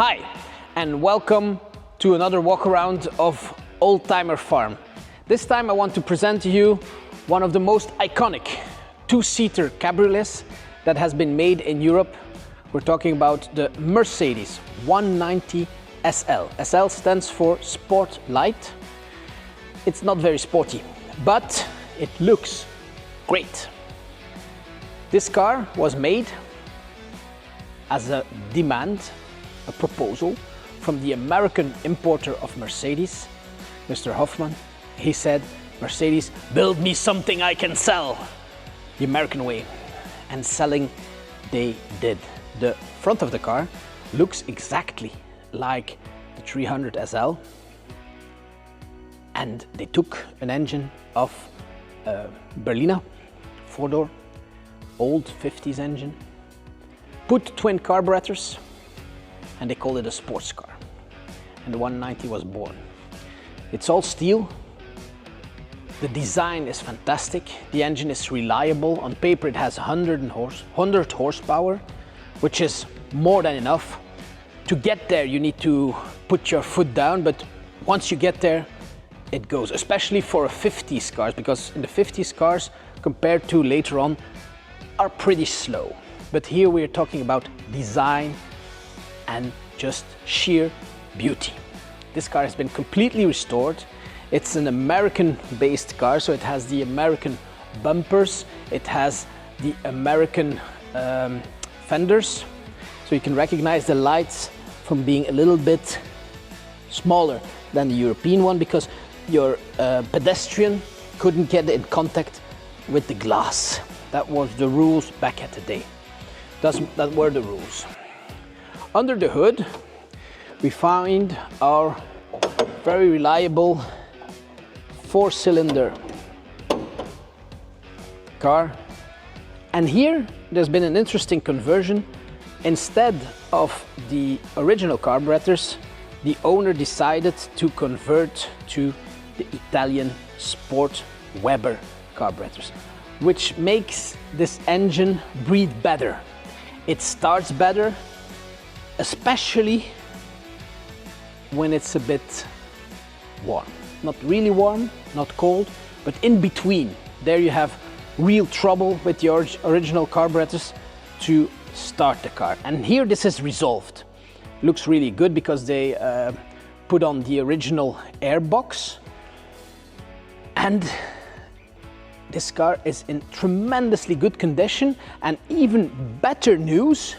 Hi, and welcome to another walk around of Oldtimerfarm. This time I want to present to you one of the most iconic two-seater cabriolets that has been made in Europe. We're talking about the Mercedes 190 SL. SL stands for Sport Light. It's not very sporty, but it looks great. This car was made as a demand, a proposal from the American importer of Mercedes, Mr. Hoffman. He said, Mercedes, build me something I can sell the American way. And selling they did. The front of the car looks exactly like the 300 SL. And they took an engine of Berliner, four-door, old 50s engine, put twin carburetors, and they called it a sports car. And the 190 was born. It's all steel. The design is fantastic. The engine is reliable. On paper it has 100 horsepower, which is more than enough. To get there you need to put your foot down, but once you get there it goes, especially for a 50s cars, because in the 50s cars compared to later on are pretty slow. But here we're talking about design and just sheer beauty. This car has been completely restored. It's an American-based car, so it has the American bumpers, it has the American fenders, so you can recognize the lights from being a little bit smaller than the European one, because your pedestrian couldn't get in contact with the glass. That was the rules back at the day. That were the rules. Under the hood, we find our very reliable four-cylinder car. And here, there's been an interesting conversion. Instead of the original carburetors, the owner decided to convert to the Italian Sport Weber carburetors, which makes this engine breathe better. It starts better, especially when it's a bit warm. Not really warm, not cold, but in between. There you have real trouble with the original carburetors to start the car. And here this is resolved. Looks really good because they put on the original airbox. And this car is in tremendously good condition, and even better news,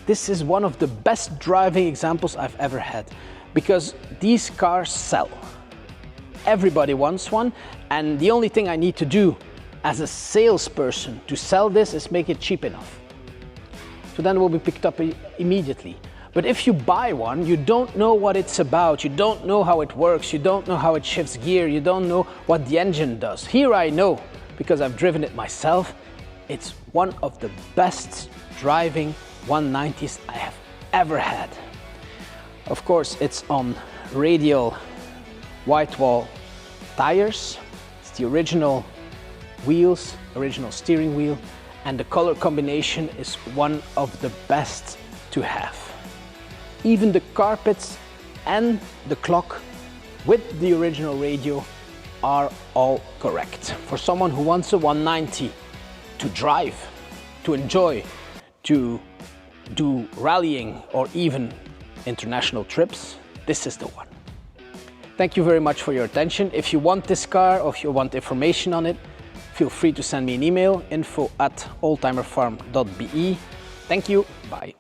this is one of the best driving examples I've ever had, because these cars sell. Everybody wants one, and the only thing I need to do as a salesperson to sell this is make it cheap enough. So then it will be picked up immediately. But if you buy one, you don't know what it's about, you don't know how it works, you don't know how it shifts gear, you don't know what the engine does. Here I know, because I've driven it myself. It's one of the best driving 190s I have ever had. Of course, it's on radial white wall tires. It's the original wheels, original steering wheel, and the color combination is one of the best to have. Even the carpets and the clock with the original radio are all correct. For someone who wants a 190 to drive, to enjoy, to do rallying or even international trips, this is the one. Thank you very much for your attention. If you want this car or if you want information on it, feel free to send me an email, info@oldtimerfarm.be. Thank you, bye.